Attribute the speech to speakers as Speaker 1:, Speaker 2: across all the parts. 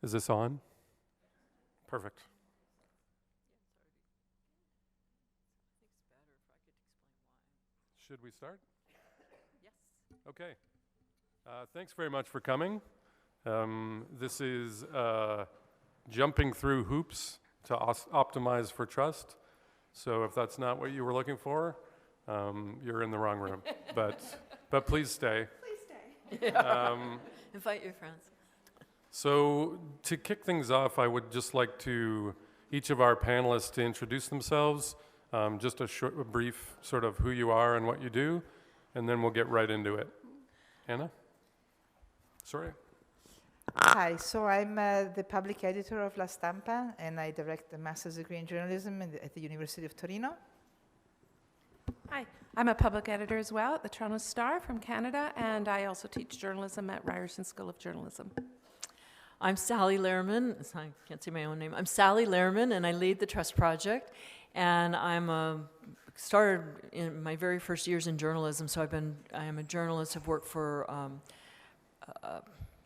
Speaker 1: Is this on? Perfect. Should we start?
Speaker 2: Yes.
Speaker 1: Okay. Thanks very much for coming. This is jumping through hoops to optimize for trust. So if that's not what you were looking for, you're in the wrong room. But please stay.
Speaker 2: Please stay. Invite your friends.
Speaker 1: So to kick things off, I would just like to each of our panelists to introduce themselves, just a brief sort of who you are and what you do, and then we'll get right into it. Anna? Sorry.
Speaker 3: Hi, so I'm the public editor of La Stampa, and I direct the master's degree in journalism at the University of Torino.
Speaker 4: Hi, I'm a public editor as well at the Toronto Star from Canada, and I also teach journalism at Ryerson School of Journalism.
Speaker 2: I'm Sally Lehrman. I can't say my own name. I'm Sally Lehrman, and I lead the Trust Project. And started in my very first years in journalism. So I am a journalist. I've worked for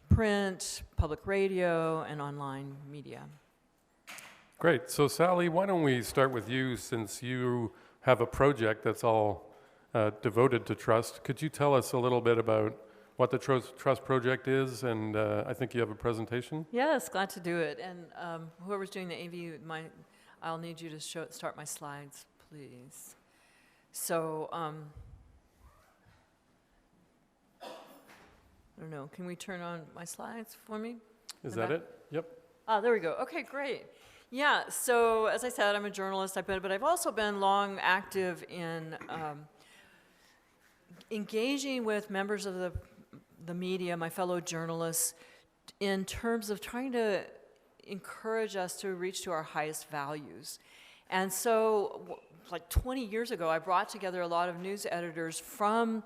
Speaker 2: print, public radio, and online media.
Speaker 1: Great. So Sally, why don't we start with you, since you have a project that's all devoted to trust. Could you tell us a little bit about what the Trust Project is, and I think you have a presentation?
Speaker 2: Yes, glad to do it. And whoever's doing the AV, I'll need you to start my slides, please. So, I don't know, can we turn on my slides for me?
Speaker 1: Is that it? Yep.
Speaker 2: There we go. Okay, great. Yeah, so as I said, I'm a journalist, but I've also been long active in engaging with members of the media, my fellow journalists, in terms of trying to encourage us to reach to our highest values. And so, like 20 years ago, I brought together a lot of news editors from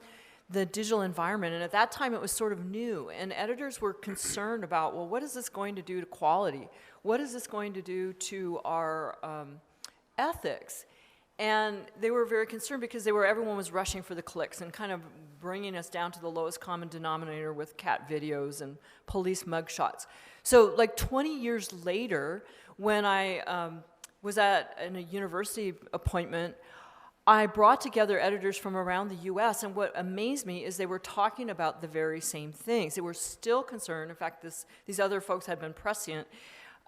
Speaker 2: the digital environment, and at that time it was sort of new, and editors were concerned about, well, what is this going to do to quality? What is this going to do to our ethics? And they were very concerned because everyone was rushing for the clicks and kind of bringing us down to the lowest common denominator with cat videos and police mugshots. So like 20 years later, when I was at a university appointment, I brought together editors from around the US, and what amazed me is they were talking about the very same things. They were still concerned. In fact, these other folks had been prescient.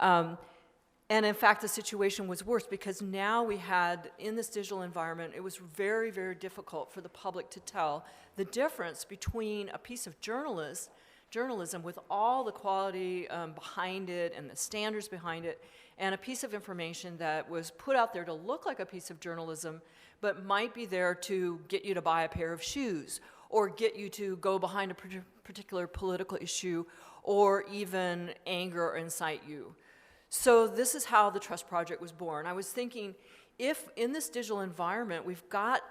Speaker 2: And in fact, the situation was worse because now we had, in this digital environment, it was very, very difficult for the public to tell the difference between a piece of journalism with all the quality behind it and the standards behind it, and a piece of information that was put out there to look like a piece of journalism, but might be there to get you to buy a pair of shoes, or get you to go behind a particular political issue, or even anger or incite you. So this is how the Trust Project was born. I was thinking, if in this digital environment we've got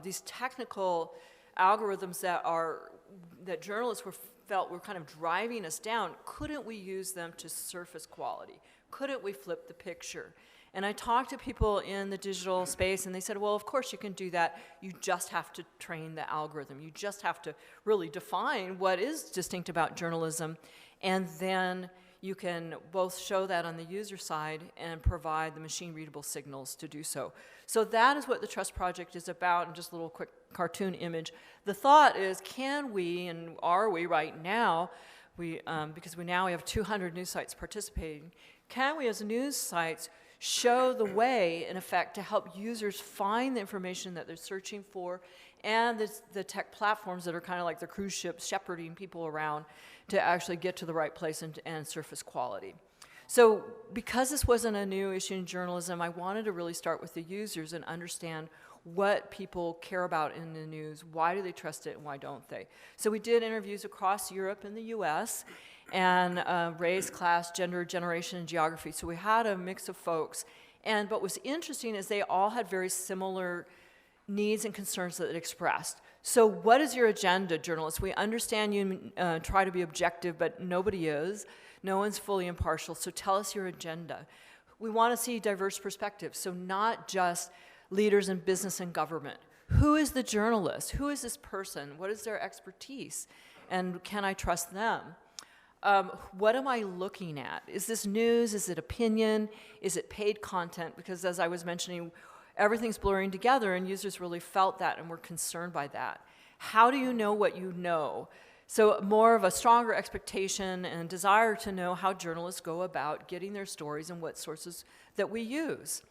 Speaker 2: these technical algorithms that journalists felt were kind of driving us down, couldn't we use them to surface quality? Couldn't we flip the picture? And I talked to people in the digital space, and they said, well, of course you can do that. You just have to train the algorithm. You just have to really define what is distinct about journalism, and then you can both show that on the user side and provide the machine-readable signals to do so. So that is what the Trust Project is about, and just a little quick cartoon image. The thought is, can we, and are we right now, because we now have 200 news sites participating, can we as news sites show the way, in effect, to help users find the information that they're searching for, and the tech platforms that are kind of like the cruise ships shepherding people around to actually get to the right place and surface quality. So because this wasn't a new issue in journalism, I wanted to really start with the users and understand what people care about in the news, why do they trust it, and why don't they. So we did interviews across Europe and the US, and race, class, gender, generation, and geography. So we had a mix of folks. And what was interesting is they all had very similar needs and concerns that it expressed. So what is your agenda, journalists? We understand you try to be objective, but nobody is. No one's fully impartial, so tell us your agenda. We want to see diverse perspectives, so not just leaders in business and government. Who is the journalist? Who is this person? What is their expertise? And can I trust them? what am I looking at? Is this news? Is it opinion? Is it paid content? Because as I was mentioning, everything's blurring together, and users really felt that and were concerned by that. How do you know what you know? So more of a stronger expectation and desire to know how journalists go about getting their stories and what sources that we use.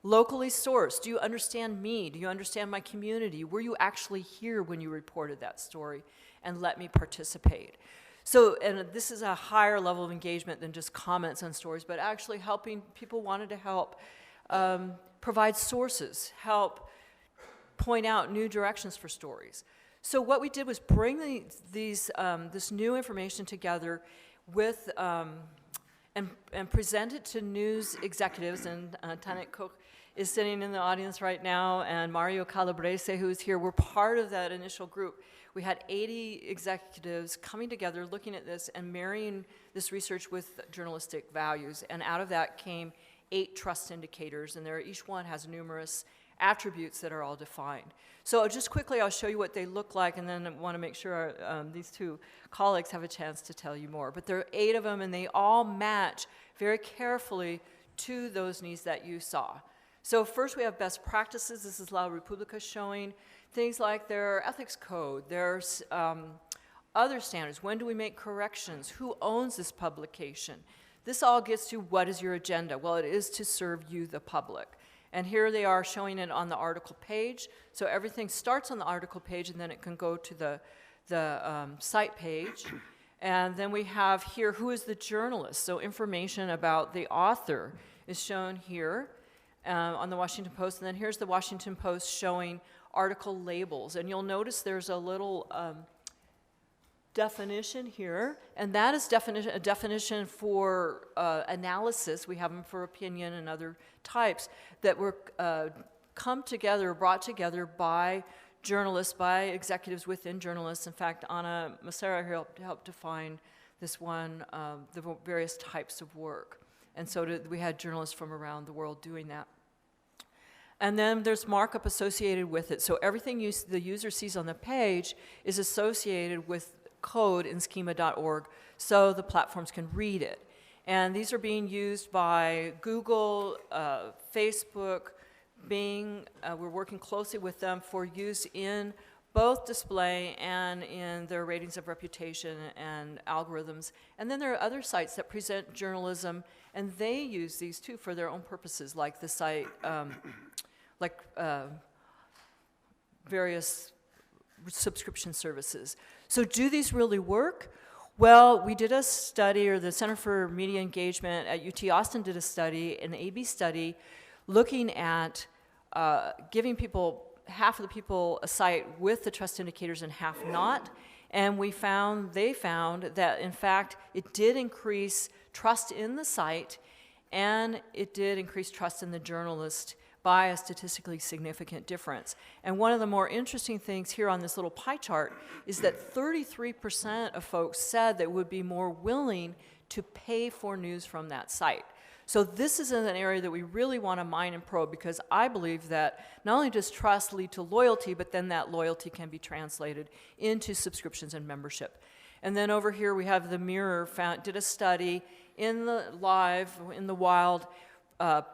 Speaker 2: Locally sourced. Do you understand me? Do you understand my community? Were you actually here when you reported that story? And let me participate. So, and this is a higher level of engagement than just comments on stories, but actually helping, people wanted to help provide sources, help point out new directions for stories. So what we did was bring this new information together with, and present it to news executives, and Tanet Cook is sitting in the audience right now, and Mario Calabrese, who's here. We're part of that initial group. We had 80 executives coming together, looking at this and marrying this research with journalistic values. And out of that came 8 trust indicators, and each one has numerous attributes that are all defined. So just quickly, I'll show you what they look like, and then I want to make sure these 2 colleagues have a chance to tell you more. But there are 8 of them, and they all match very carefully to those needs that you saw. So first we have best practices. This is La Repubblica showing things like their ethics code, there's other standards. When do we make corrections? Who owns this publication? This all gets to what is your agenda? Well, it is to serve you, the public. And here they are showing it on the article page. So everything starts on the article page, and then it can go to the site page. And then we have here, who is the journalist? So information about the author is shown here on the Washington Post. And then here's the Washington Post showing article labels. And you'll notice there's a little definition here, and that is a definition for analysis. We have them for opinion and other types that were brought together by journalists, by executives within journalists. In fact, Anna Masera helped define this one, the various types of work. And so we had journalists from around the world doing that. And then there's markup associated with it. So everything the user sees on the page is associated with code in schema.org so the platforms can read it. And these are being used by Google, Facebook, Bing. We're working closely with them for use in both display and in their ratings of reputation and algorithms. And then there are other sites that present journalism, and they use these too for their own purposes, like the site, various subscription services. So do these really work? Well, we did a study, or the Center for Media Engagement at UT Austin did a study, an A/B study, looking at giving people, half of the people a site with the trust indicators and half not. And they found that, in fact, it did increase trust in the site, and it did increase trust in the journalist by a statistically significant difference. And one of the more interesting things here on this little pie chart is that 33% of folks said they would be more willing to pay for news from that site. So this is an area that we really want to mine and probe, because I believe that not only does trust lead to loyalty, but then that loyalty can be translated into subscriptions and membership. And then over here we have the Mirror did a study in the wild,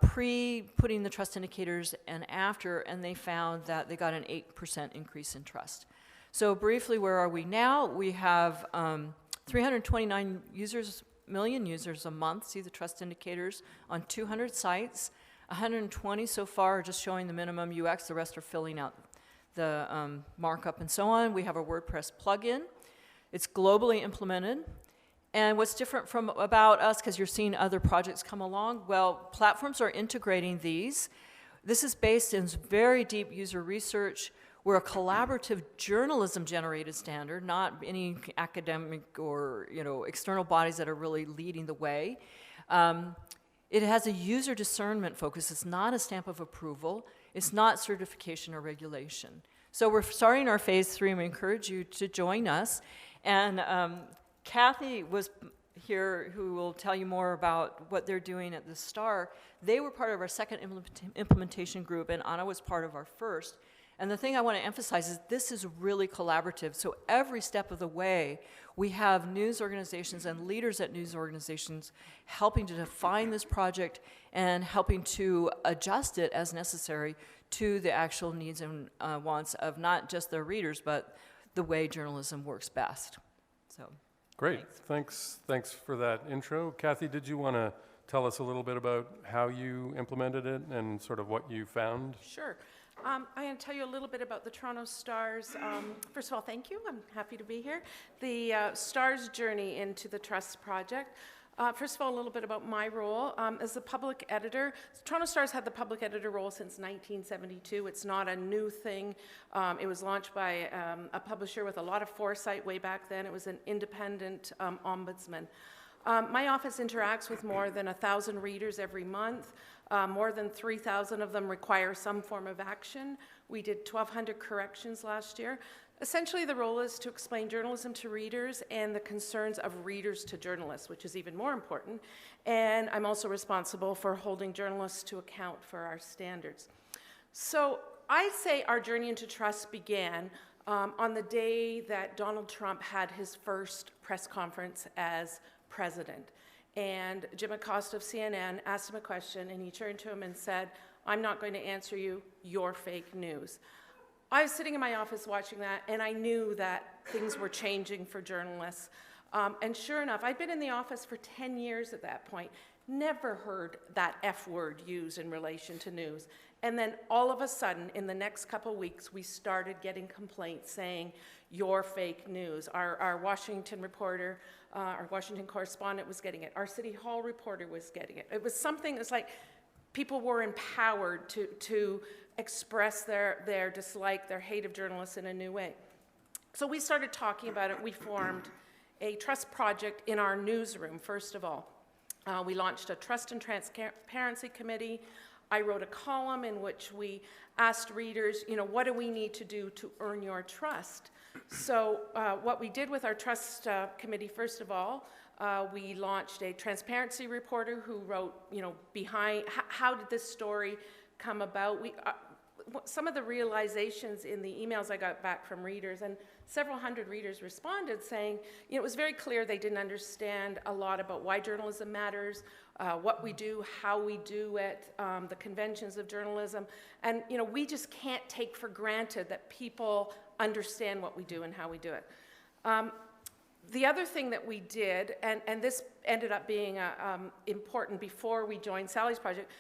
Speaker 2: pre-putting the trust indicators and after, and they found that they got an 8% increase in trust. So briefly, where are we now? We have 329 million users a month see the trust indicators on 200 sites. 120 so far are just showing the minimum UX. The rest are filling out the markup and so on. We have a WordPress plugin. It's globally implemented. And what's different about us, because you're seeing other projects come along, well, platforms are integrating these. This is based in very deep user research. We're a collaborative journalism-generated standard, not any academic or external bodies that are really leading the way. It has a user discernment focus. It's not a stamp of approval. It's not certification or regulation. So we're starting our phase 3, and we encourage you to join us. And Kathy was here, who will tell you more about what they're doing at the STAR. They were part of our second implementation group, and Anna was part of our first. And the thing I want to emphasize is this is really collaborative. So every step of the way, we have news organizations and leaders at news organizations helping to define this project and helping to adjust it as necessary to the actual needs and wants of not just their readers, but the way journalism works best. So,
Speaker 1: Great, thanks for that intro. Kathy, did you want to tell us a little bit about how you implemented it and sort of what you found?
Speaker 4: Sure. I'm going to tell you a little bit about the Toronto Star's. First of all, thank you. I'm happy to be here. The Star's journey into the Trust Project. First of all, a little bit about my role. As the public editor, Toronto Star's had the public editor role since 1972. It's not a new thing. It was launched by a publisher with a lot of foresight way back then. It was an independent ombudsman. My office interacts with more than 1,000 readers every month. More than 3,000 of them require some form of action. We did 1,200 corrections last year. Essentially, the role is to explain journalism to readers and the concerns of readers to journalists, which is even more important. And I'm also responsible for holding journalists to account for our standards. So I'd say our journey into trust began on the day that Donald Trump had his first press conference as president. And Jim Acosta of CNN asked him a question, and he turned to him and said, "I'm not going to answer you, you're fake news." I was sitting in my office watching that, and I knew that things were changing for journalists. And sure enough, I'd been in the office for 10 years at that point, never heard that F word used in relation to news. And then all of a sudden, in the next couple weeks, we started getting complaints saying, "You're fake news." Our Washington reporter, our Washington correspondent was getting it. Our City Hall reporter was getting it. It was something, it's like people were empowered to express their dislike, their hate of journalists in a new way. So we started talking about it. We formed a trust project in our newsroom, first of all. We launched a trust and transparency committee. I wrote a column in which we asked readers, what do we need to do to earn your trust? So what we did with our trust committee, first of all, we launched a transparency reporter who wrote, behind, how did this story come about? Some of the realizations in the emails I got back from readers, and several hundred readers responded saying, it was very clear they didn't understand a lot about why journalism matters, what we do, how we do it, the conventions of journalism. And, we just can't take for granted that people understand what we do and how we do it. The other thing that we did, and this ended up being important before we joined Sally's project,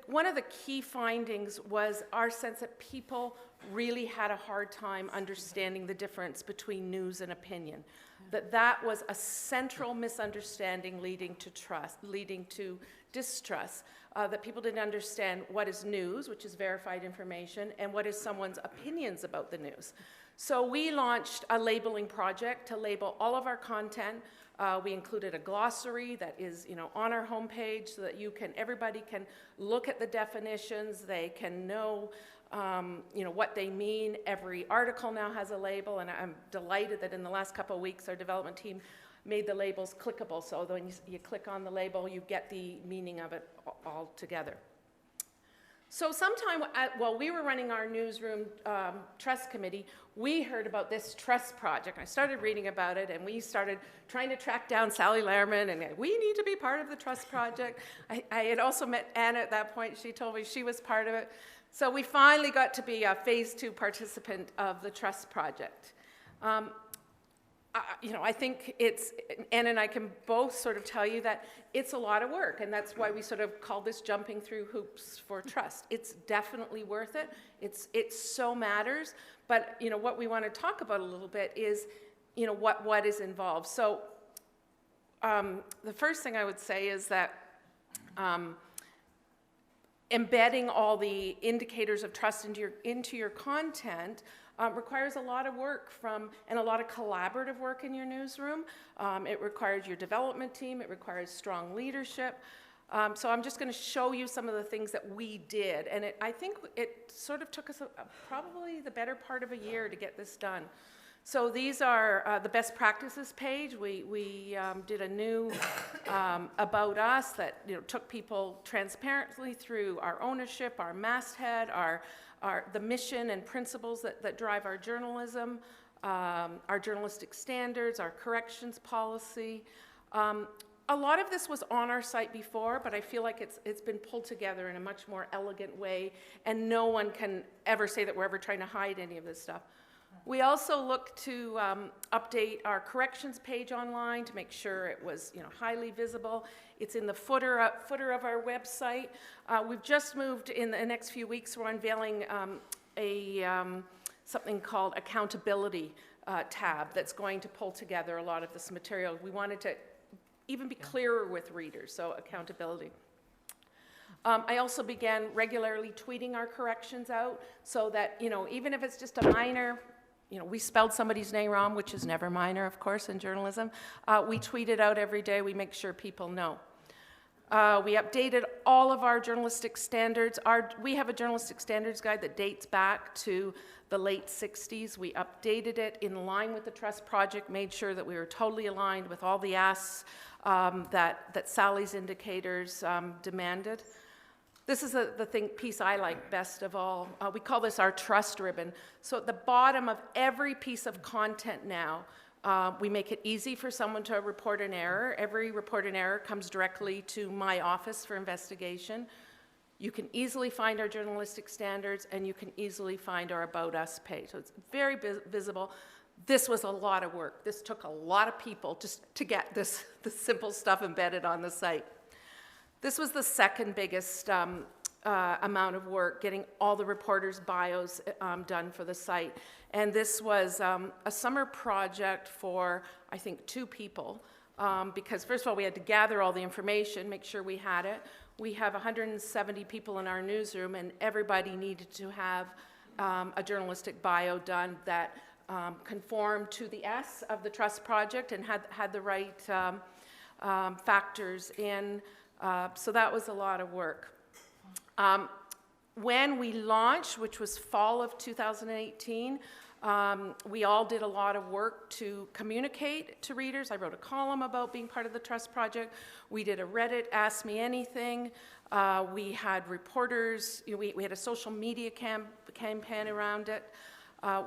Speaker 4: one of the key findings was our sense that people really had a hard time understanding the difference between news and opinion. That was a central misunderstanding leading to distrust, that people didn't understand what is news, which is verified information, and what is someone's opinions about the news. So we launched a labeling project to label all of our content. We included a glossary that is, on our homepage so that everybody can look at the definitions. They can know, what they mean. Every article now has a label, and I'm delighted that in the last couple of weeks, our development team made the labels clickable. So when you click on the label, you get the meaning of it all together. So sometime while we were running our newsroom trust committee, we heard about this trust project. I started reading about it, and we started trying to track down Sally Lehrman, and we need to be part of the trust project. I had also met Anna at that point. She told me she was part of it. So we finally got to be a phase 2 participant of the trust project. I think Anna and I can both sort of tell you that it's a lot of work, and that's why we sort of call this jumping through hoops for trust. It's definitely worth it. It so matters, but what we want to talk about a little bit is what is involved. So the first thing I would say is that embedding all the indicators of trust into your content requires a lot of work and a lot of collaborative work in your newsroom. It requires your development team. It requires strong leadership. So I'm just going to show you some of the things that we did. And I think it sort of took us probably the better part of a year to get this done. So these are the best practices page. We did a new About Us that took people transparently through our ownership, our masthead, our the mission and principles that drive our journalism, our journalistic standards, our corrections policy. A lot of this was on our site before, but I feel like it's been pulled together in a much more elegant way, and no one can ever say that we're ever trying to hide any of this stuff. We also looked to update our corrections page online to make sure it was, highly visible. It's in the footer of our website. We've just moved in the next few weeks. We're unveiling something called accountability tab that's going to pull together a lot of this material. We wanted to even be clearer with readers, so accountability. I also began regularly tweeting our corrections out so that, even if it's just a minor, we spelled somebody's name wrong, which is never minor, of course, in journalism. We tweet it out every day. We make sure people know. We updated all of our journalistic standards. We have a journalistic standards guide that dates back to the late 60s. We updated it in line with the Trust Project, made sure that we were totally aligned with all the asks that Sally's indicators demanded. This is the piece I like best of all. We call this our trust ribbon. So at the bottom of every piece of content now, we make it easy for someone to report an error. Every report an error comes directly to my office for investigation. You can easily find our journalistic standards, and you can easily find our About Us page. So it's very visible. This was a lot of work. This took a lot of people just to get this simple stuff embedded on the site. This was the second biggest amount of work, getting all the reporters' bios done for the site. And this was a summer project for, I think, 2 people, because first of all, we had to gather all the information, make sure we had it. We have 170 people in our newsroom, and everybody needed to have a journalistic bio done that conformed to the S of the Trust Project and had the right factors in. So that was a lot of work. When we launched, which was fall of 2018, we all did a lot of work to communicate to readers. I wrote a column about being part of the Trust Project. We did a Reddit Ask Me Anything. We had reporters. We had a social media campaign around it.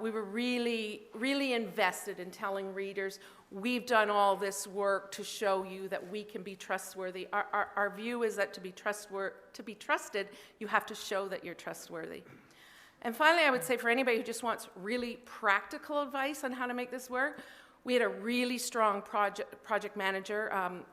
Speaker 4: We were really, really invested in telling readers, we've done all this work to show you that we can be trustworthy. Our view is that to be trusted, you have to show that you're trustworthy. And finally, I would say for anybody who just wants really practical advice on how to make this work, we had a really strong project manager,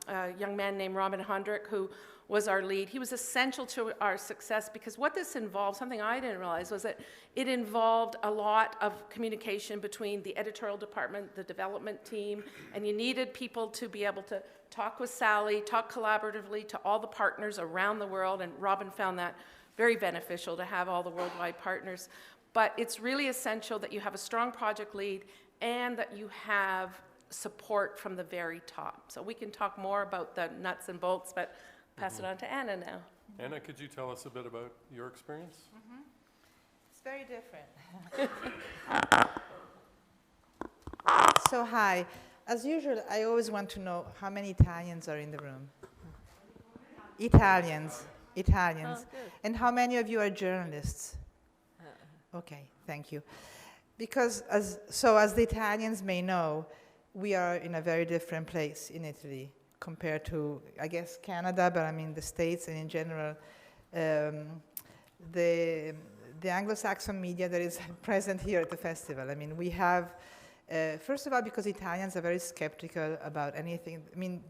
Speaker 4: a young man named Robin Hondrick, who was our lead. He was essential to our success because what this involved, something I didn't realize, was that it involved a lot of communication between the editorial department, the development team, and you needed people to be able to talk with Sally, talk collaboratively to all the partners around the world, and Robin found that very beneficial to have all the worldwide partners. But it's really essential that you have a strong project lead and that you have support from the very top. So we can talk more about the nuts and bolts, but pass it on to Anna now.
Speaker 1: Anna, could you tell us a bit about your experience?
Speaker 3: It's very different. So hi, as usual, I always want to know how many Italians are in the room. Italians.
Speaker 2: Oh, good.
Speaker 3: And how many of you are journalists? Okay, thank you. Because as the Italians may know, we are in a very different place in Italy compared to, I guess, Canada, but I mean the States and in general, the Anglo-Saxon media that is present here at the festival. I mean, we have, first of all, because Italians are very skeptical about anything. I mean,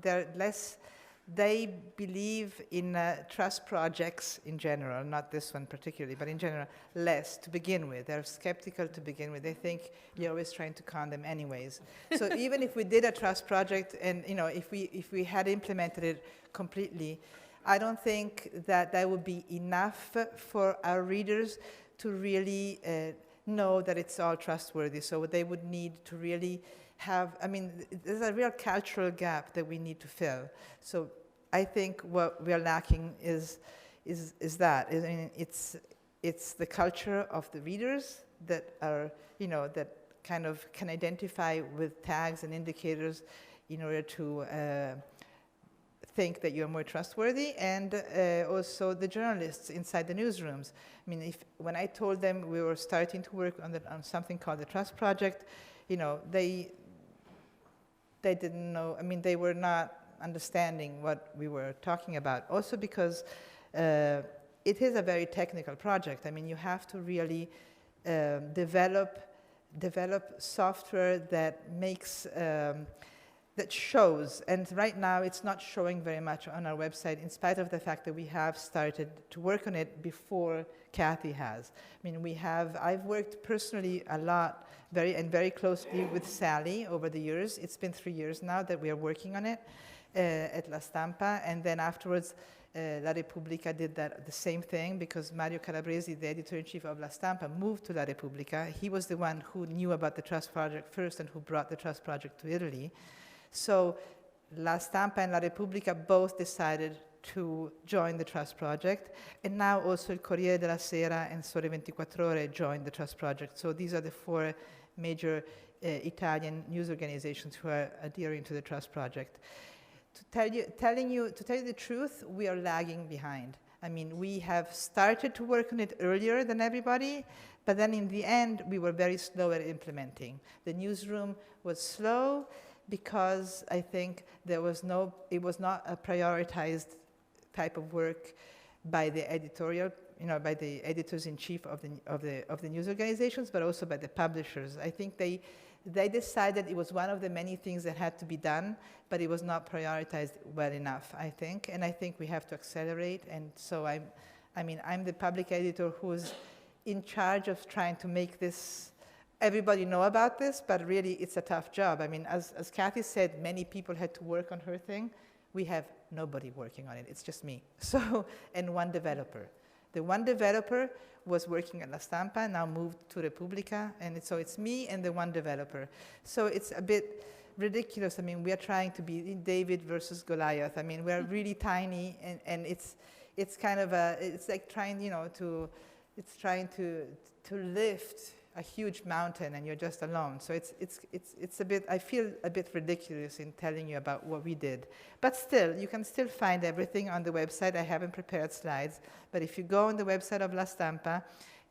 Speaker 3: they believe in trust projects in general, not this one particularly, but in general, less to begin with. They're skeptical to begin with. They think you're always trying to con them anyways. So even if we did a trust project and, if we had implemented it completely, I don't think that would be enough for our readers to really know that it's all trustworthy. So they would need to really have, there's a real cultural gap that we need to fill. So I think what we are lacking is that. It's the culture of the readers that are, that kind of can identify with tags and indicators in order to think that you're more trustworthy, and also the journalists inside the newsrooms. I mean, when I told them we were starting to work on something called the Trust Project, you know, they didn't know. I mean, they were not understanding what we were talking about. Also because it is a very technical project. I mean, you have to really develop software that makes that shows, and right now it's not showing very much on our website, in spite of the fact that we have started to work on it before Kathy has. I mean, I've worked personally a lot, very closely with Sally over the years. It's been 3 years now that we are working on it at La Stampa, and then afterwards La Repubblica did the same thing, because Mario Calabresi, the editor-in-chief of La Stampa, moved to La Repubblica. He was the one who knew about the Trust Project first and who brought the Trust Project to Italy. So La Stampa and La Repubblica both decided to join the Trust Project, and now also il Corriere della Sera and Sole 24 Ore joined the Trust Project. So these are the 4 major Italian news organizations who are adhering to the Trust Project. To tell you the truth, we are lagging behind. I mean, we have started to work on it earlier than everybody, but then in the end, we were very slow at implementing. The newsroom was slow because I think it was not a prioritized type of work by the editorial, by the editors-in-chief of the news organizations, but also by the publishers. I think they decided it was one of the many things that had to be done, but it was not prioritized well enough, I think. And I think we have to accelerate. And so I'm the public editor who's in charge of trying to make this, everybody know about this, but really it's a tough job. I mean, as Kathy said, many people had to work on her thing. We have nobody working on it. It's just me. So, and one developer. The one developer was working at La Stampa, now moved to Repubblica, and so it's me and the one developer. So it's a bit ridiculous. I mean, we are trying to be David versus Goliath. I mean, we're really tiny, and it's kind of it's like trying, to lift a huge mountain, and you're just alone. So it's a bit, I feel a bit ridiculous in telling you about what we did. But still, you can still find everything on the website. I haven't prepared slides, but if you go on the website of La Stampa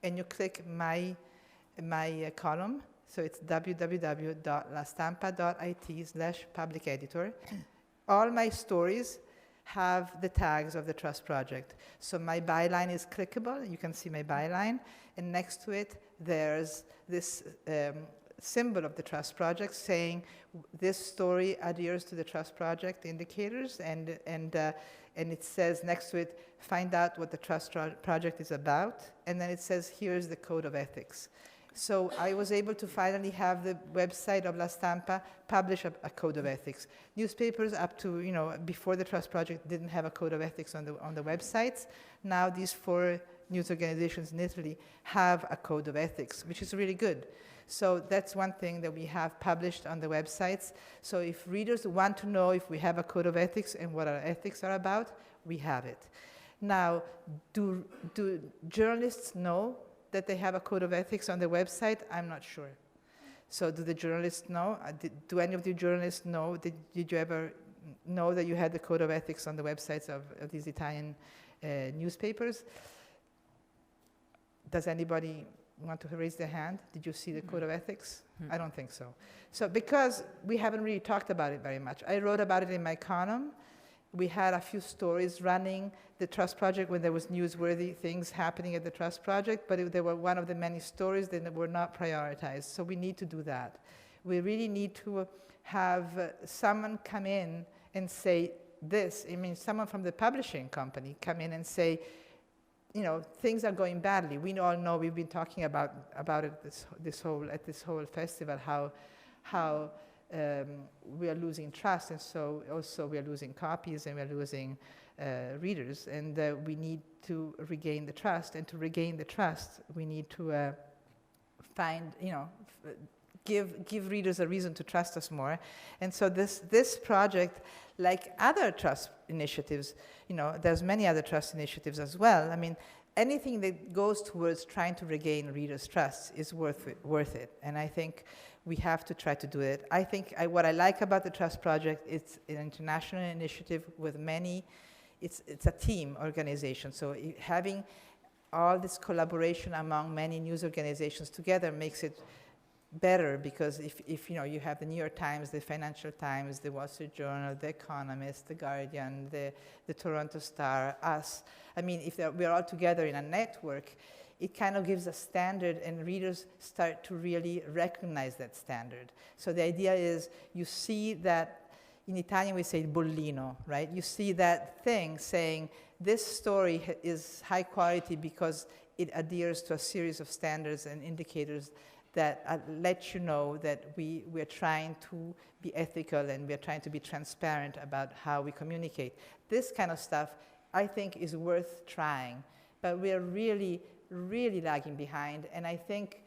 Speaker 3: and you click my column, so it's www.lastampa.it/public editor, all my stories have the tags of the Trust Project. So my byline is clickable. You can see my byline. And next to it, there's this symbol of the Trust Project saying this story adheres to the Trust Project indicators. And it says next to it, find out what the Trust Project is about. And then it says, here's the code of ethics. So I was able to finally have the website of La Stampa publish a code of ethics. Newspapers up to, before the Trust Project didn't have a code of ethics on the websites. Now these 4 news organizations in Italy have a code of ethics, which is really good. So that's one thing that we have published on the websites. So if readers want to know if we have a code of ethics and what our ethics are about, we have it. Now, do journalists know that they have a code of ethics on the website? I'm not sure. So do the journalists know? Do any of the journalists know? Did you ever know that you had the code of ethics on the websites of these Italian newspapers? Does anybody want to raise their hand? Did you see the code of ethics? I don't think so. So because we haven't really talked about it very much. I wrote about it in my column. We had a few stories running the Trust Project when there was newsworthy things happening at the Trust Project, but they were one of the many stories that were not prioritized. So we need to do that. We really need to have someone come in and say this. I mean, someone from the publishing company come in and say, things are going badly. We all know, we've been talking about it at this whole festival, how we are losing trust, and so also we are losing copies and we are losing readers, and we need to regain the trust. And to regain the trust, we need to give readers a reason to trust us more. And so this project, like other trust initiatives, there's many other trust initiatives as well. I mean, anything that goes towards trying to regain readers' trust is worth it. And I think we have to try to do it. I think what I like about the Trust Project, it's an international initiative with many, it's a team organization. So having all this collaboration among many news organizations together makes it better, because if you know, you have the New York Times, the Financial Times, the Wall Street Journal, the Economist, the Guardian, the Toronto Star, us. I mean, if we're all together in a network, it kind of gives a standard, and readers start to really recognize that standard. So the idea is, you see that, in Italian we say bollino, right? You see that thing saying, this story is high quality because it adheres to a series of standards and indicators that let you know that we're trying to be ethical and we're trying to be transparent about how we communicate. This kind of stuff, I think, is worth trying, but we are really, really lagging behind. And I think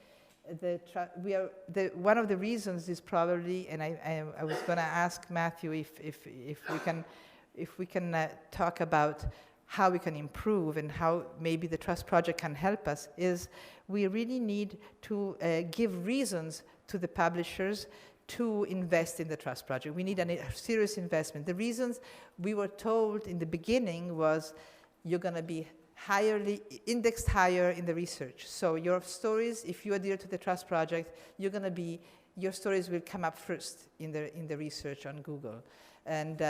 Speaker 3: one of the reasons is probably, and I was going to ask Mathew if we can talk about how we can improve and how maybe the Trust Project can help us, is we really need to give reasons to the publishers to invest in the Trust Project. We need a serious investment. The reasons we were told in the beginning was, you're going to be indexed higher in the research. So your stories, if you adhere to the Trust Project, your stories will come up first in the research on Google. And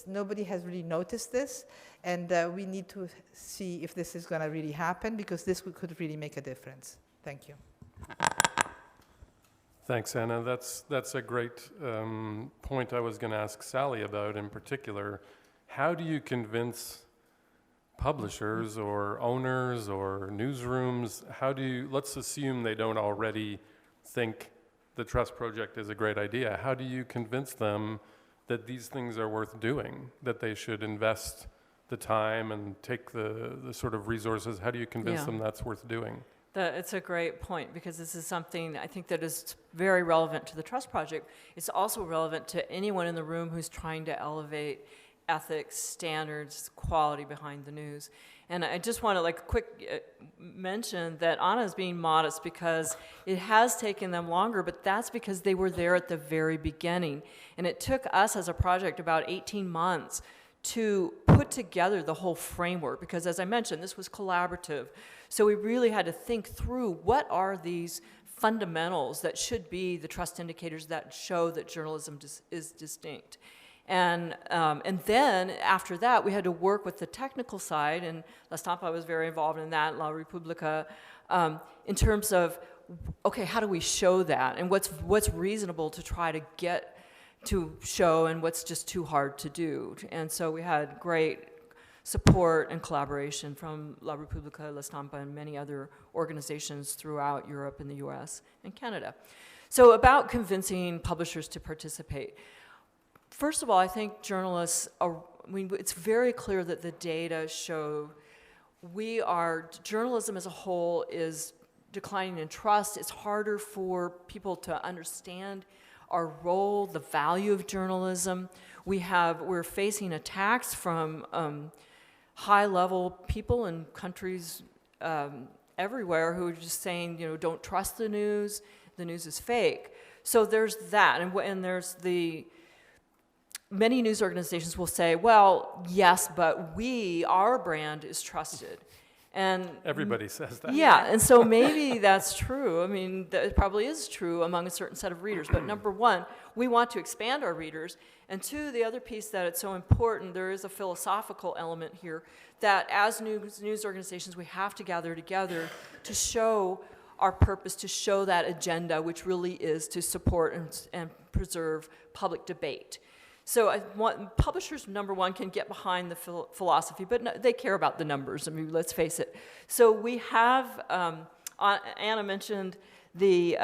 Speaker 3: nobody has really noticed this, and we need to see if this is going to really happen, because this could really make a difference. Thank you.
Speaker 1: Thanks, Anna. That's a great point I was going to ask Sally about in particular. How do you convince publishers or owners or newsrooms? Let's assume they don't already think the Trust Project is a great idea. How do you convince them that these things are worth doing, that they should invest the time and take the sort of resources? How do you convince them that's worth doing?
Speaker 2: It's a great point, because this is something I think that is very relevant to the Trust Project. It's also relevant to anyone in the room who's trying to elevate ethics, standards, quality behind the news. And I just want to quick mention that Anna is being modest, because it has taken them longer, but that's because they were there at the very beginning. And it took us as a project about 18 months to put together the whole framework, because as I mentioned, this was collaborative. So we really had to think through, what are these fundamentals that should be the trust indicators that show that journalism is distinct. And then after that, we had to work with the technical side, and La Stampa was very involved in that, La Repubblica, in terms of, okay, how do we show that, and what's reasonable to try to get to show, and what's just too hard to do. And so we had great support and collaboration from La Repubblica, La Stampa, and many other organizations throughout Europe and the US and Canada. So about convincing publishers to participate. First of all, I think journalists it's very clear that the data show journalism as a whole is declining in trust. It's harder for people to understand our role, the value of journalism. We're facing attacks from high-level people in countries everywhere who are just saying, don't trust the news is fake. So there's that, and there's many news organizations will say, well, yes, but our brand is trusted. And
Speaker 1: everybody says that.
Speaker 2: Yeah, and so maybe that's true. I mean, that probably is true among a certain set of readers. But number one, we want to expand our readers. And two, the other piece that it's so important, there is a philosophical element here, that as news organizations, we have to gather together to show our purpose, to show that agenda, which really is to support and preserve public debate. So publishers, number one, can get behind the philosophy, but they care about the numbers. I mean, let's face it. So we have, Anna mentioned the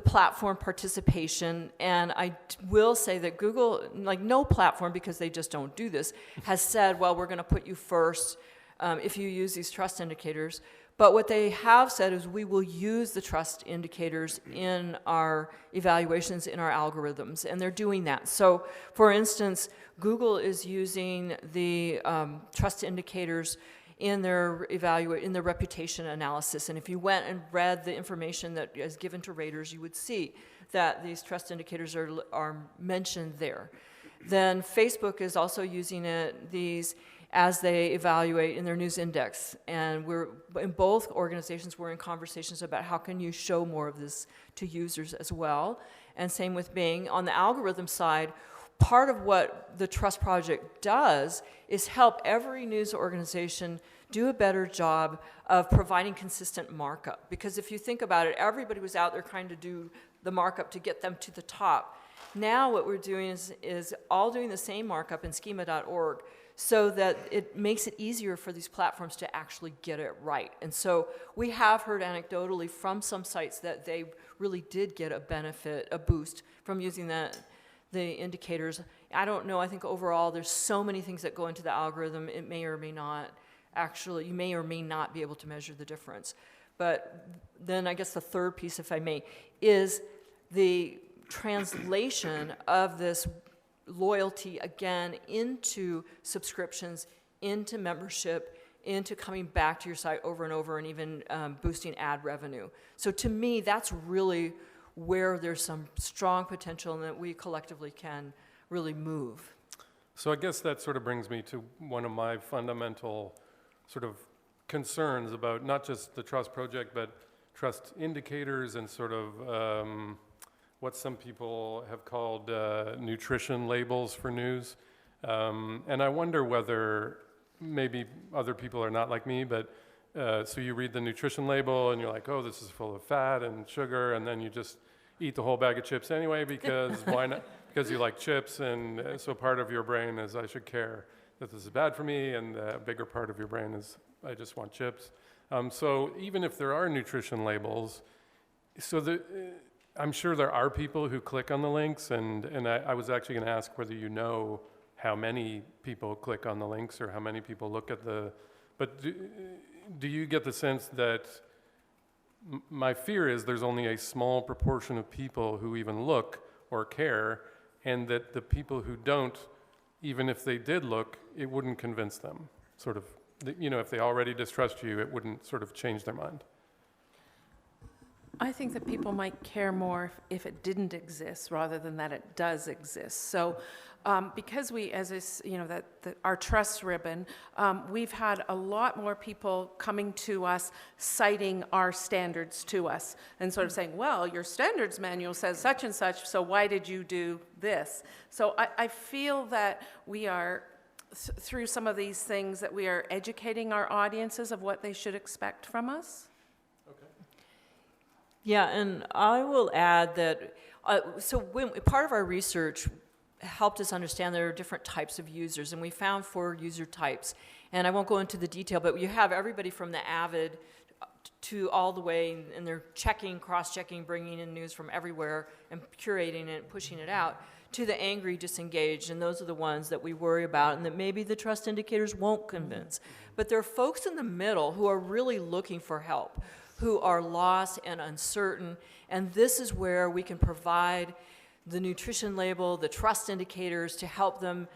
Speaker 2: platform participation, and I will say that Google, no platform, because they just don't do this, has said, well, we're going to put you first if you use these trust indicators. But what they have said is, we will use the trust indicators in our evaluations, in our algorithms, and they're doing that. So, for instance, Google is using the trust indicators in their in their reputation analysis. And if you went and read the information that is given to raters, you would see that these trust indicators are mentioned there. Then Facebook is also using these as they evaluate in their news index. And in both organizations, we're in conversations about how can you show more of this to users as well. And same with Bing. On the algorithm side, part of what the Trust Project does is help every news organization do a better job of providing consistent markup. Because if you think about it, everybody was out there trying to do the markup to get them to the top. Now what we're doing is all doing the same markup in schema.org, so that it makes it easier for these platforms to actually get it right. And so we have heard anecdotally from some sites that they really did get a benefit, a boost from using the indicators. I don't know, I think overall there's so many things that go into the algorithm, it may or may not actually, you may or may not be able to measure the difference. But then I guess the third piece, if I may, is the translation of this loyalty again into subscriptions, into membership, into coming back to your site over and over, and even boosting ad revenue. So to me, that's really where there's some strong potential and that we collectively can really move.
Speaker 1: So I guess that sort of brings me to one of my fundamental sort of concerns about not just the Trust Project, but trust indicators and sort of what some people have called nutrition labels for news. And I wonder whether maybe other people are not like me, but so you read the nutrition label and you're like, oh, this is full of fat and sugar, and then you just eat the whole bag of chips anyway because why not? Because you like chips, and so part of your brain is I should care that this is bad for me, and a bigger part of your brain is I just want chips. So even if there are nutrition labels, I'm sure there are people who click on the links, and I was actually going to ask whether you know how many people click on the links or how many people look at but do you get the sense that my fear is there's only a small proportion of people who even look or care, and that the people who don't, even if they did look, it wouldn't convince them, sort of, if they already distrust you, it wouldn't sort of change their mind?
Speaker 4: I think that people might care more if it didn't exist rather than that it does exist. So because we, as is, our trust ribbon, we've had a lot more people coming to us citing our standards to us and sort of saying, well, your standards manual says such and such, so why did you do this? So I feel that we are, through some of these things, that we are educating our audiences of what they should expect from us.
Speaker 2: Yeah, and I will add that, part of our research helped us understand there are different types of users, and we found 4 user types. And I won't go into the detail, but you have everybody from the avid to all the way, and they're checking, cross-checking, bringing in news from everywhere and curating it, pushing it out, to the angry, disengaged, and those are the ones that we worry about and that maybe the trust indicators won't convince. But there are folks in the middle who are really looking for help, who are lost and uncertain, and this is where we can provide the nutrition label, the trust indicators to help them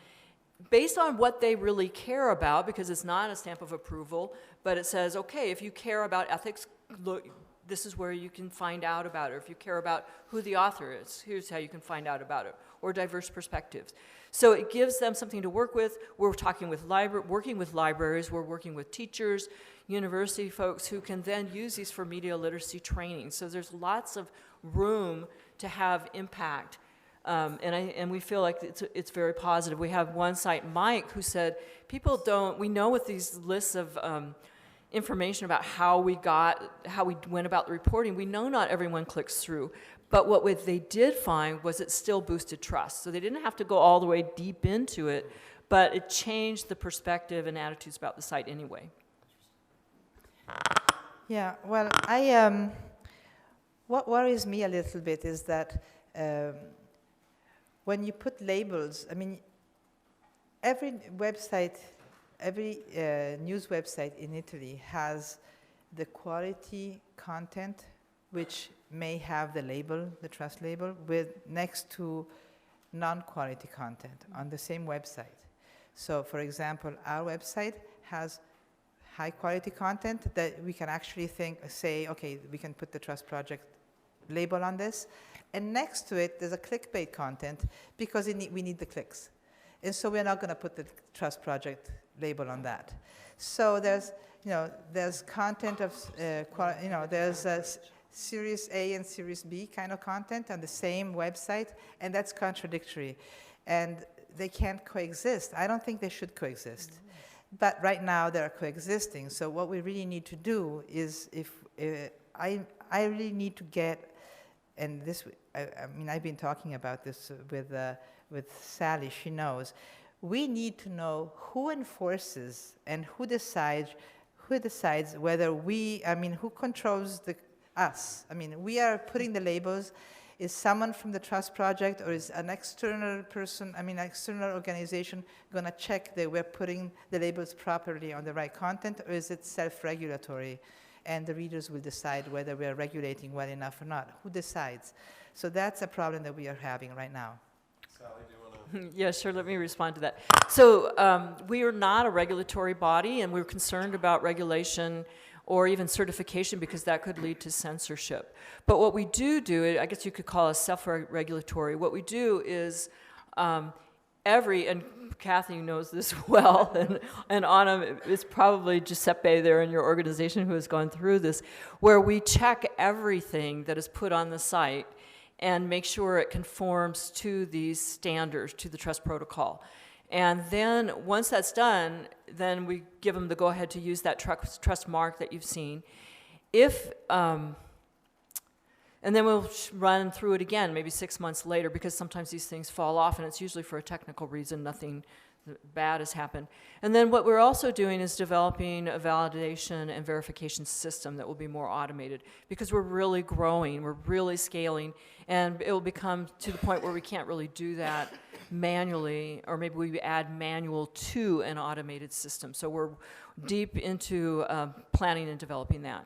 Speaker 2: based on what they really care about, because it's not a stamp of approval, but it says, okay, if you care about ethics, look, this is where you can find out about it. Or if you care about who the author is, here's how you can find out about it, or diverse perspectives. So it gives them something to work with. We're working with libraries, we're working with teachers, university folks who can then use these for media literacy training. So there's lots of room to have impact. And we feel like it's very positive. We have one site, Mike, who said, we know with these lists of information about how we went about the reporting, we know not everyone clicks through. But what they did find was it still boosted trust. So they didn't have to go all the way deep into it, but it changed the perspective and attitudes about the site anyway.
Speaker 3: Yeah, well, what worries me a little bit is that when you put labels, I mean, every website, every news website in Italy has the quality content, which may have the label, the trust label, next to non-quality content on the same website. So, for example, our website has high quality content that we can actually say, okay, we can put the Trust Project label on this. And next to it, there's a clickbait content because we need the clicks. And so we're not going to put the Trust Project label on that. So there's content of, there's Series A and Series B kind of content on the same website, and that's contradictory. And they can't coexist. I don't think they should coexist. But right now, they're coexisting. So what we really need to do is, I really need to get, and this, I've been talking about this with Sally, she knows. We need to know who enforces and who decides whether who controls us. We are putting the labels. Is someone from the Trust Project or is an external person, external organization going to check that we're putting the labels properly on the right content, or is it self-regulatory? And the readers will decide whether we are regulating well enough or not. Who decides? So that's a problem that we are having right now.
Speaker 1: Sally, do you want to?
Speaker 2: Yeah, sure, let me respond to that. So we are not a regulatory body, and we're concerned about regulation or even certification because that could lead to censorship. But what we do, I guess you could call us self-regulatory, what we do is and Kathy knows this well, and Anna, it's probably Giuseppe there in your organization who has gone through this, where we check everything that is put on the site and make sure it conforms to these standards, to the Trust Protocol. And then once that's done, then we give them the go-ahead to use that trust mark that you've seen. And then we'll run through it again, maybe 6 months later, because sometimes these things fall off, and it's usually for a technical reason, nothing bad has happened. And then what we're also doing is developing a validation and verification system that will be more automated, because we're really growing, we're really scaling, and it will become to the point where we can't really do that manually, or maybe we add manual to an automated system. So we're deep into planning and developing that.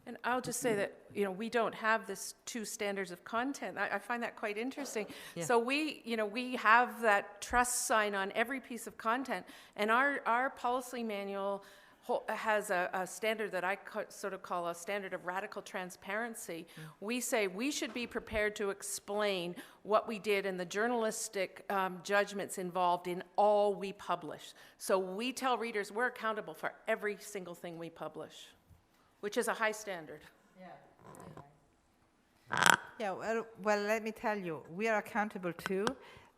Speaker 4: And I'll just say that, we don't have this 2 standards of content. I find that quite interesting.
Speaker 2: Yeah.
Speaker 4: So we have that trust sign on every piece of content, and our policy manual has a standard that I sort of call a standard of radical transparency. We say we should be prepared to explain what we did and the journalistic judgments involved in all we publish. So we tell readers we're accountable for every single thing we publish, which is a high standard.
Speaker 3: Yeah, well, let me tell you, we are accountable too,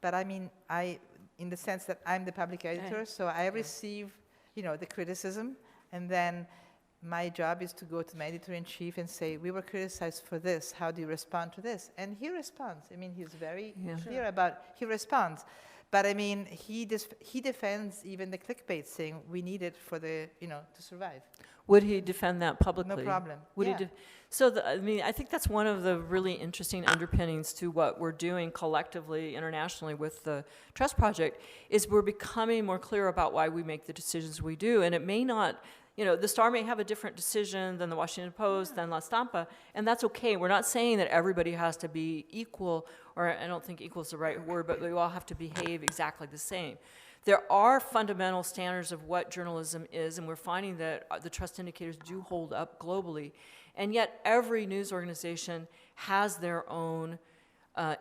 Speaker 3: but in the sense that I'm the public editor, so I receive, the criticism, and then my job is to go to my editor-in-chief and say, we were criticized for this, how do you respond to this? And he responds. He's very clear about, he responds. But he defends even the clickbait, saying we need it for to survive.
Speaker 2: Would he defend that publicly?
Speaker 3: No problem.
Speaker 2: Would
Speaker 3: yeah.
Speaker 2: he I think that's one of the really interesting underpinnings to what we're doing collectively, internationally with the Trust Project, is we're becoming more clear about why we make the decisions we do. And it may not, the Star may have a different decision than the Washington Post, than La Stampa, and that's okay. We're not saying that everybody has to be equal, or I don't think equal is the right word, but we all have to behave exactly the same. There are fundamental standards of what journalism is, and we're finding that the trust indicators do hold up globally. And yet every news organization has their own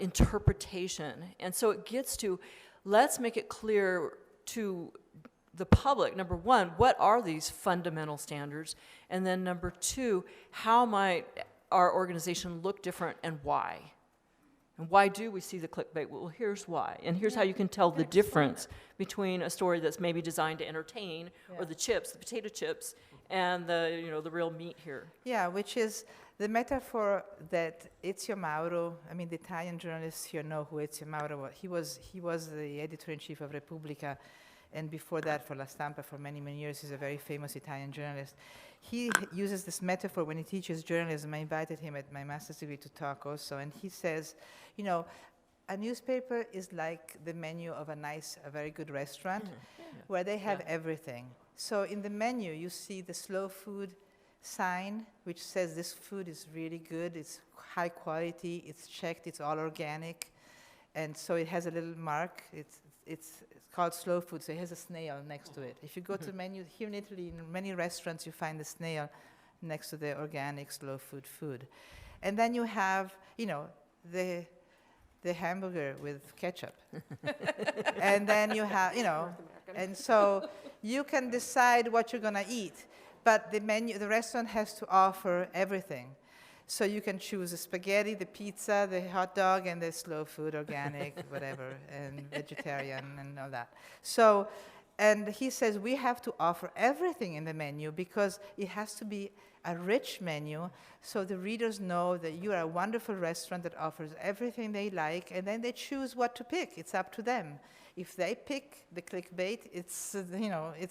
Speaker 2: interpretation. And so it gets to, let's make it clear to the public, number one, what are these fundamental standards? And then number two, how might our organization look different and why? And why do we see the clickbait? Well, here's why. And here's how you can tell the difference between a story that's maybe designed to entertain, or the potato chips, and the real meat here. Yeah,
Speaker 3: which is the metaphor that Ezio Mauro, the Italian journalist here know who Ezio Mauro was. He was the editor-in-chief of Repubblica, and before that for La Stampa for many, many years. He's a very famous Italian journalist. He uses this metaphor when he teaches journalism. I invited him at my master's degree to talk also, and he says, a newspaper is like the menu of a very good restaurant, where they have everything. So in the menu, you see the slow food sign, which says this food is really good, it's high quality, it's checked, it's all organic. And so it has a little mark, it's called slow food, so it has a snail next to it. If you go to the menu, here in Italy, in many restaurants, you find the snail next to the organic slow food. And then you have, the hamburger with ketchup. And then you have,
Speaker 4: North American.
Speaker 3: and so you can decide what you're gonna eat, but the restaurant has to offer everything. So you can choose the spaghetti, the pizza, the hot dog, and the slow food, organic, whatever, and vegetarian and all that. So, and he says we have to offer everything in the menu because it has to be a rich menu so the readers know that you are a wonderful restaurant that offers everything they like, and then they choose what to pick. It's up to them. If they pick the clickbait, it's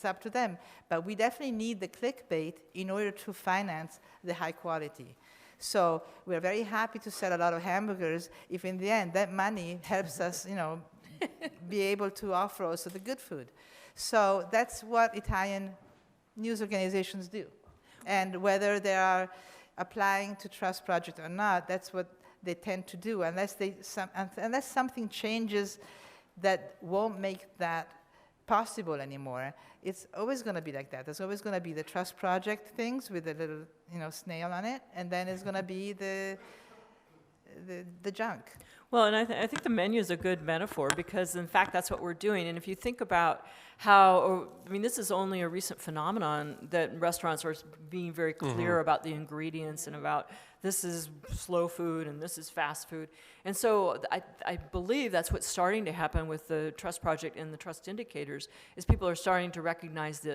Speaker 3: up to them. But we definitely need the clickbait in order to finance the high quality. So we're very happy to sell a lot of hamburgers if in the end that money helps us, be able to offer also the good food. So that's what Italian news organizations do. And whether they are applying to Trust Project or not, that's what they tend to do, unless something changes that won't make that possible anymore. It's always going to be like that. There's always going to be the Trust Project things with a little, snail on it, and then it's going to be the junk.
Speaker 2: Well, and I think the menu is a good metaphor because, in fact, that's what we're doing. And if you think about this is only a recent phenomenon that restaurants are being very clear about the ingredients and about this is slow food and this is fast food. And so I believe that's what's starting to happen with the Trust Project and the Trust Indicators is people are starting to recognize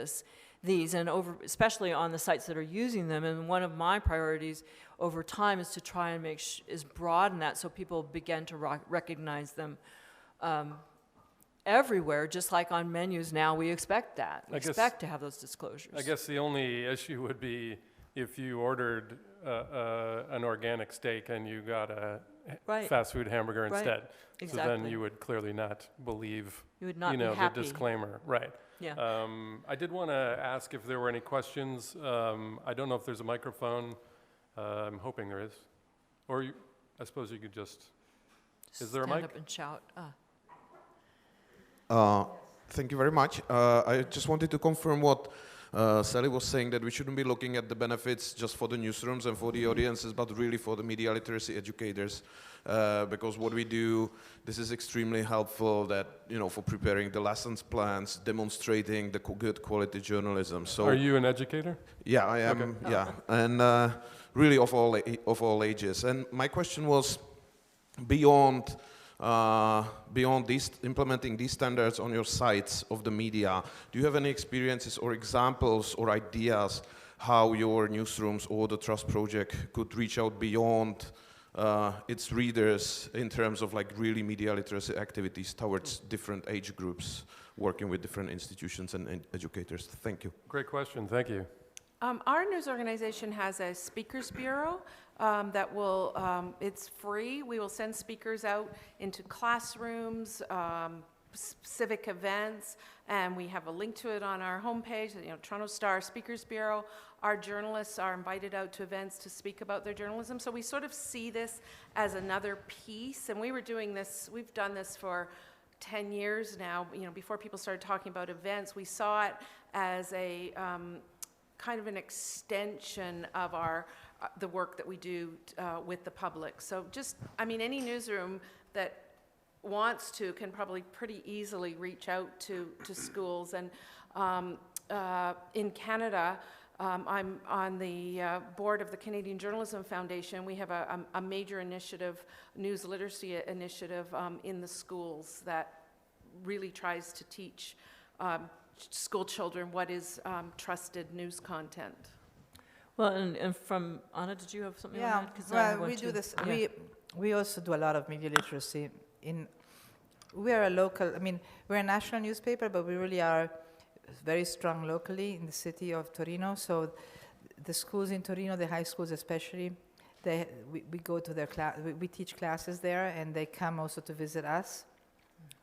Speaker 2: these, and especially on the sites that are using them. And one of my priorities over time is to try and is broaden that so people begin to recognize them everywhere, just like on menus now. We expect that. We expect to have those disclosures. I
Speaker 1: guess the only issue would be if you ordered an organic steak and you got a fast food hamburger instead.
Speaker 2: Exactly.
Speaker 1: So then you would clearly not believe
Speaker 2: be
Speaker 1: the disclaimer. Right.
Speaker 2: Yeah.
Speaker 1: I did want to ask if there were any questions. I don't know if there's a microphone. I'm hoping there is. Or I suppose you could just is there a mic?
Speaker 2: Stand up and shout.
Speaker 5: Thank you very much. I just wanted to confirm what Sally was saying, that we shouldn't be looking at the benefits just for the newsrooms and for the audiences, but really for the media literacy educators. Because what we do, this is extremely helpful that, for preparing the lessons plans, demonstrating the good quality journalism. So
Speaker 1: are you an educator?
Speaker 5: Yeah, I am,
Speaker 1: okay.
Speaker 5: Yeah. And really of all ages. And my question was, beyond implementing these standards on your sites of the media, do you have any experiences or examples or ideas how your newsrooms or the Trust Project could reach out beyond its readers in terms of really media literacy activities towards different age groups, working with different institutions and educators? Thank you.
Speaker 1: Great question. Thank you.
Speaker 4: Our news organization has a speakers bureau that will, it's free. We will send speakers out into classrooms, civic events, and we have a link to it on our homepage, Toronto Star Speakers Bureau. Our journalists are invited out to events to speak about their journalism. So we sort of see this as another piece, and we've done this for 10 years now. Before people started talking about events, we saw it as a kind of an extension of the work that we do with the public. So any newsroom that wants to can probably pretty easily reach out to schools. And in Canada, I'm on the board of the Canadian Journalism Foundation. We have a major initiative, news literacy initiative in the schools that really tries to teach school children what is trusted news content.
Speaker 2: Well, and from Anna, did you have something on that? 'Cause I
Speaker 3: well,
Speaker 2: want
Speaker 3: we do
Speaker 2: to-
Speaker 3: this.
Speaker 2: yeah.
Speaker 3: We also do a lot of media literacy. We are a local. We're a national newspaper, but we really are very strong locally in the city of Torino. So, the schools in Torino, the high schools especially, we go to their class. We teach classes there, and they come also to visit us.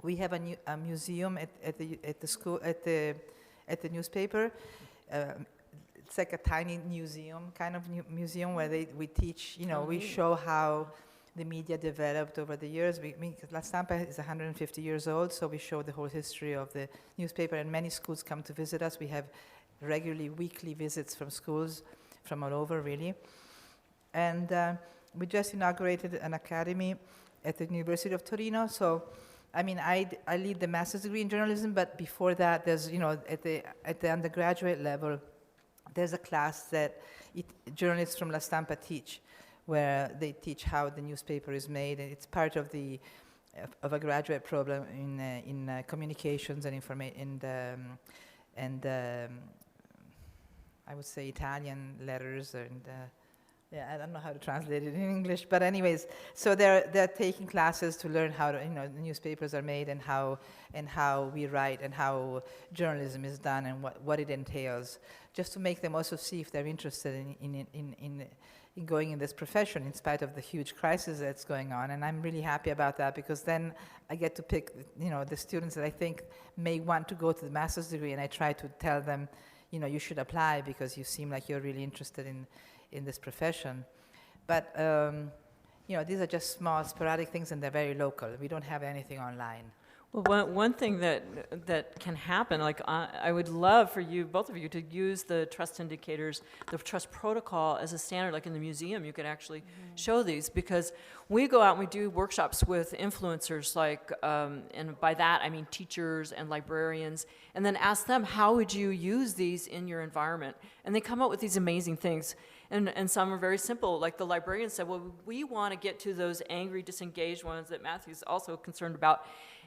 Speaker 3: We have a museum at the school at the newspaper. It's like a tiny museum, kind of museum where we teach. We show how the media developed over the years. La Stampa is 150 years old, so we show the whole history of the newspaper, and many schools come to visit us. We have regularly weekly visits from schools from all over, really. And we just inaugurated an academy at the University of Torino. So, I mean, I lead the master's degree in journalism, but before that, there's, you know, at the undergraduate level, there's a class that journalists from La Stampa teach, where they teach how the newspaper is made, and it's part of a graduate program in communications and information and I would say Italian letters and yeah, I don't know how to translate it in English, but anyways, so they're taking classes to learn how to, you know, the newspapers are made and how we write and how journalism is done and what it entails, just to make them also see if they're interested in going in this profession in spite of the huge crisis that's going on. And I'm really happy about that, because then I get to pick, you know, the students that I think may want to go to the master's degree, and I try to tell them, you know, you should apply because you seem like you're really interested in this profession. But, you know, these are just small, sporadic things, and they're very local. We don't have anything online.
Speaker 2: Well, one thing that can happen, like I would love for you, both of you, to use the trust indicators, the trust protocol as a standard. Like in the museum, you could actually show these, because we go out and we do workshops with influencers, like, and by that I mean teachers and librarians, and then ask them, how would you use these in your environment? And they come up with these amazing things. And some are very simple, like the librarian said, well, we want to get to those angry, disengaged ones that Matthew's also concerned about.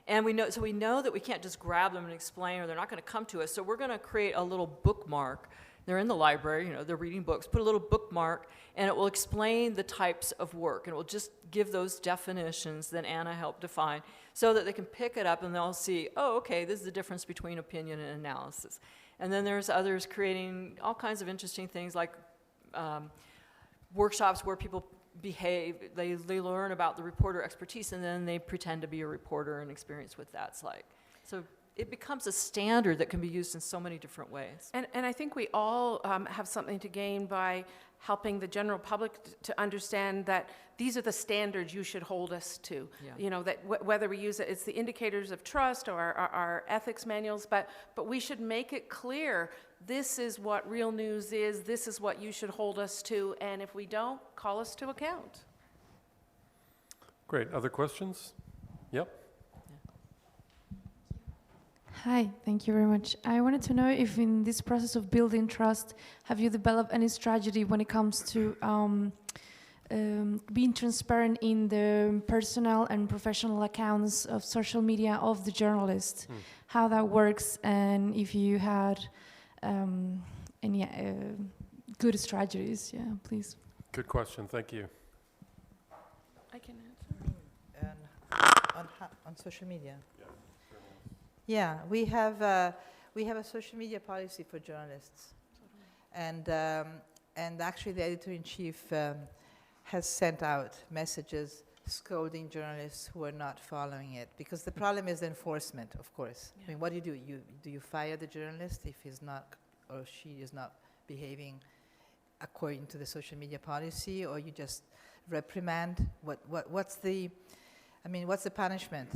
Speaker 2: And we know that we can't just grab them and explain, or they're not going to come to us. So we're going to create a little bookmark. They're in the library, you know, they're reading books. Put a little bookmark, and it will explain the types of work, and it will just give those definitions that Anna helped define, so that they can pick it up and they'll see, oh, okay, this is the difference between opinion and analysis. And then there's others creating all kinds of interesting things, like workshops where people behave, they learn about the reporter expertise, and then they pretend to be a reporter and experience what that's like. So it becomes a standard that can be used in so many different ways.
Speaker 4: And I think we all have something to gain by helping the general public to understand that these are the standards you should hold us to.
Speaker 2: Yeah.
Speaker 4: You know, that whether we use it's the indicators of trust or our ethics manuals, but we should make it clear, this is what real news is, this is what you should hold us to, and if we don't, call us to account.
Speaker 1: Great. Other questions? Yep.
Speaker 6: Hi, thank you very much. I wanted to know if in this process of building trust, have you developed any strategy when it comes to being transparent in the personal and professional accounts of social media of the journalists, how that works, and if you had any good strategies, yeah, please.
Speaker 1: Good question. Thank you.
Speaker 4: I can answer.
Speaker 3: On social media. Yeah, we have a social media policy for journalists, and actually the editor-in-chief has sent out messages scolding journalists who are not following it, because the problem is the enforcement, of course. Yeah. I mean, what do? Do you fire the journalist if he's not or she is not behaving according to the social media policy, or you just reprimand? What's the punishment?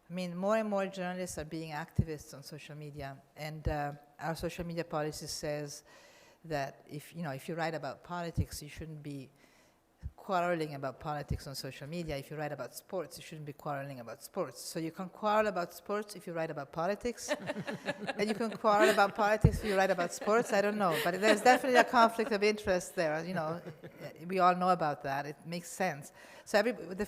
Speaker 3: I mean, more and more journalists are being activists on social media, and our social media policy says that if you write about politics, you shouldn't be quarreling about politics on social media. If you write about sports, you shouldn't be quarreling about sports. So you can quarrel about sports if you write about politics, and you can quarrel about politics if you write about sports. I don't know, but there's definitely a conflict of interest there. You know, we all know about that. It makes sense. So the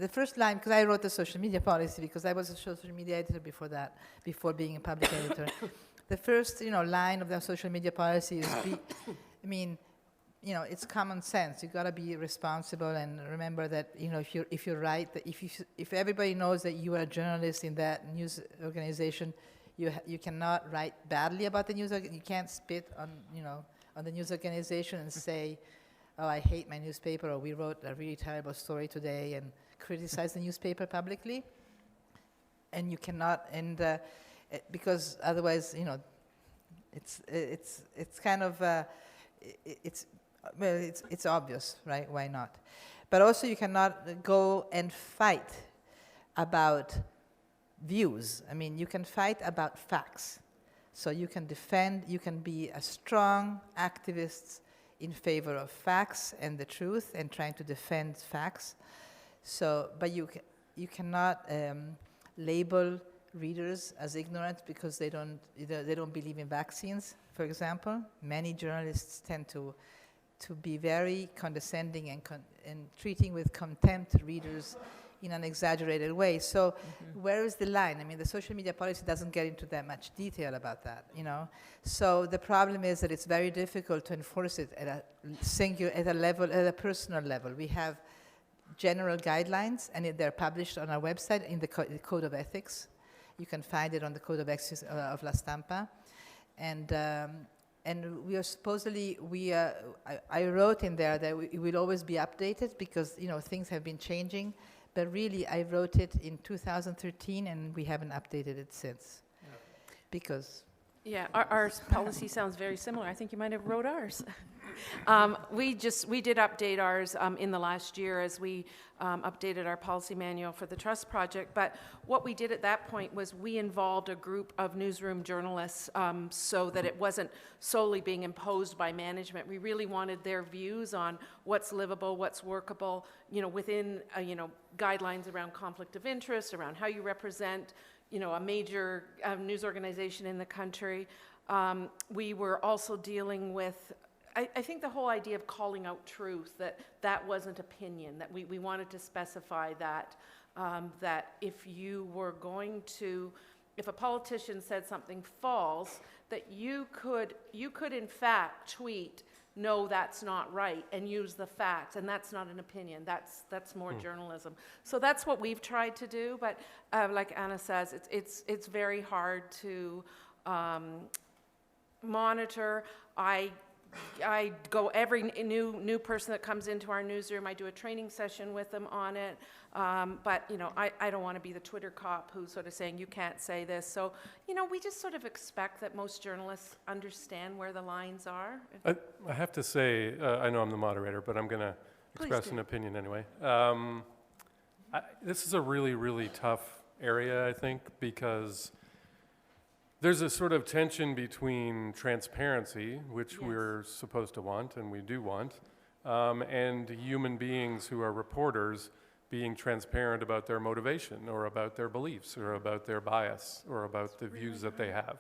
Speaker 3: first line, because I wrote the social media policy, because I was a social media editor before that, before being a public editor. The first, line of the social media policy is it's common sense. You got to be responsible and remember that, if you write, if everybody knows that you are a journalist in that news organization, you cannot write badly about the news. You can't spit on the news organization and say, oh, I hate my newspaper, or we wrote a really terrible story today, and criticize the newspaper publicly. And you cannot, because otherwise, it's kind of, it's obvious, right? Why not? But also you cannot go and fight about views. I mean, you can fight about facts. So you can defend, you can be a strong activist in favor of facts and the truth and trying to defend facts. So, but you cannot label readers as ignorant because they don't believe in vaccines, for example. Many journalists tend to be very condescending and treating with contempt readers in an exaggerated way. So where is the line? I mean, the social media policy doesn't get into that much detail about that, you know. So the problem is that it's very difficult to enforce it at a personal level. We have general guidelines, and they're published on our website in the Code of Ethics. You can find it on the Code of Ethics of La Stampa. And we are supposedly, I wrote in there that it will always be updated because, you know, things have been changing. But really, I wrote it in 2013, and we haven't updated it since. Yeah. Because...
Speaker 4: Yeah, our policy sounds very similar. I think you might have wrote ours. We did update ours in the last year as we updated our policy manual for the Trust Project. But what we did at that point was we involved a group of newsroom journalists so that it wasn't solely being imposed by management. We really wanted their views on what's livable, what's workable, you know, within guidelines around conflict of interest, around how you represent, you know, a major news organization in the country. We were also dealing with, I think the whole idea of calling out truth, that wasn't opinion, that we wanted to specify that, that if you were going to, if a politician said something false, that you could in fact tweet, no, that's not right, and use the facts, and that's not an opinion. That's more journalism. So that's what we've tried to do. But like Anna says, it's very hard to monitor. I go every new person that comes into our newsroom. I do a training session with them on it. But you know, I don't want to be the Twitter cop who's sort of saying you can't say this. So you know, we just sort of expect that most journalists understand where the lines are.
Speaker 1: I have to say, I know I'm the moderator, but I'm going to express an opinion anyway. This is a really, really tough area, I think, because there's a sort of tension between transparency, which we're supposed to want, and we do want, and human beings who are reporters being transparent about their motivation or about their beliefs or about their bias or about the views that they have.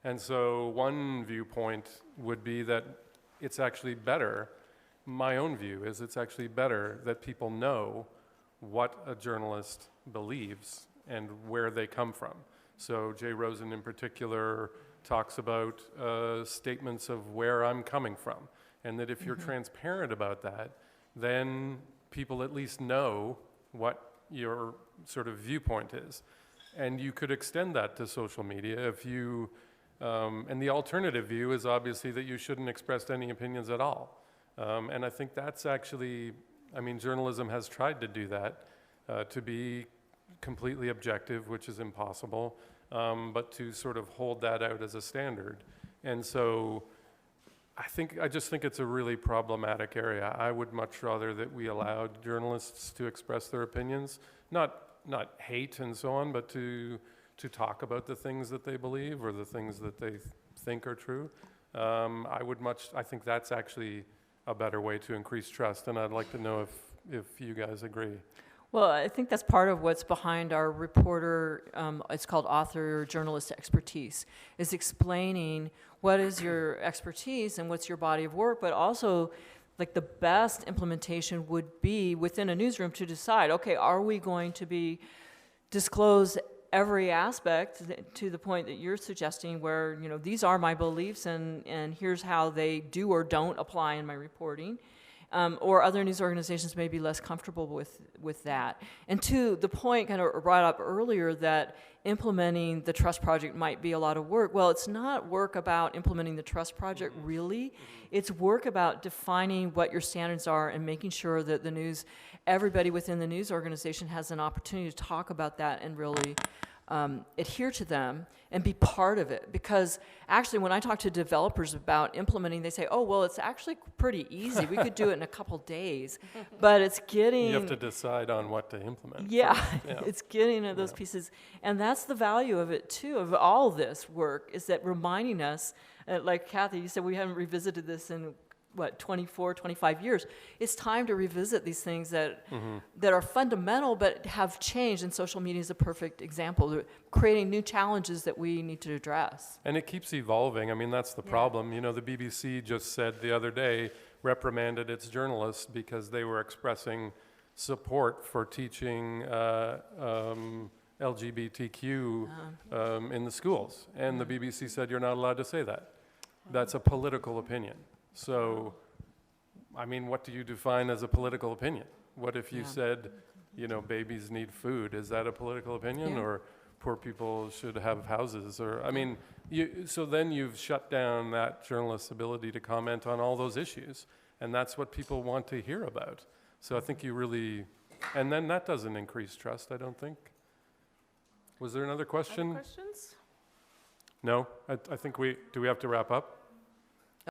Speaker 1: And so one viewpoint would be that it's actually better, my own view is it's actually better that people know what a journalist believes and where they come from. So Jay Rosen in particular talks about statements of where I'm coming from, and that if you're transparent about that, then people at least know what your sort of viewpoint is. And you could extend that to social media if you, and the alternative view is obviously that you shouldn't express any opinions at all. And I think that's actually, I mean, journalism has tried to do that, to be completely objective, which is impossible, but to sort of hold that out as a standard. And so I just think it's a really problematic area. I would much rather that we allowed journalists to express their opinions, not hate and so on, but to talk about the things that they believe or the things that they think are true. I think that's actually a better way to increase trust, and I'd like to know if you guys agree.
Speaker 2: Well, I think that's part of what's behind our reporter, it's called author journalist expertise, is explaining what is your expertise and what's your body of work, but also like the best implementation would be within a newsroom to decide, okay, are we going to be disclose every aspect to the point that you're suggesting where, you know, these are my beliefs and here's how they do or don't apply in my reporting. Or other news organizations may be less comfortable with that. And to the point kind of brought up earlier that implementing the Trust Project might be a lot of work. Well, it's not work about implementing the Trust Project really. It's work about defining what your standards are and making sure that everybody within the news organization has an opportunity to talk about that and really adhere to them and be part of it. Because actually, when I talk to developers about implementing, they say, oh, well, it's actually pretty easy. We could do it in a couple days. But it's getting...
Speaker 1: You have to decide on what to implement.
Speaker 2: Yeah,
Speaker 1: Yeah.
Speaker 2: it's getting at those pieces. And that's the value of it, too, of all this work, is that reminding us, like Kathy, you said we haven't revisited this in, 24, 25 years. It's time to revisit these things that that are fundamental but have changed, and social media is a perfect example. They're creating new challenges that we need to address.
Speaker 1: And it keeps evolving. I mean, that's the problem. You know, the BBC just said the other day, reprimanded its journalists because they were expressing support for teaching LGBTQ in the schools. And the BBC said, you're not allowed to say that. That's a political opinion. So, I mean, what do you define as a political opinion? What if you said, you know, babies need food? Is that a political opinion?
Speaker 2: Yeah.
Speaker 1: Or poor people should have houses? Or, I mean, so then you've shut down that journalist's ability to comment on all those issues. And that's what people want to hear about. So I think you really, and then that doesn't increase trust, I don't think. Was there another question?
Speaker 4: Other questions?
Speaker 1: No? I think do we have to wrap up?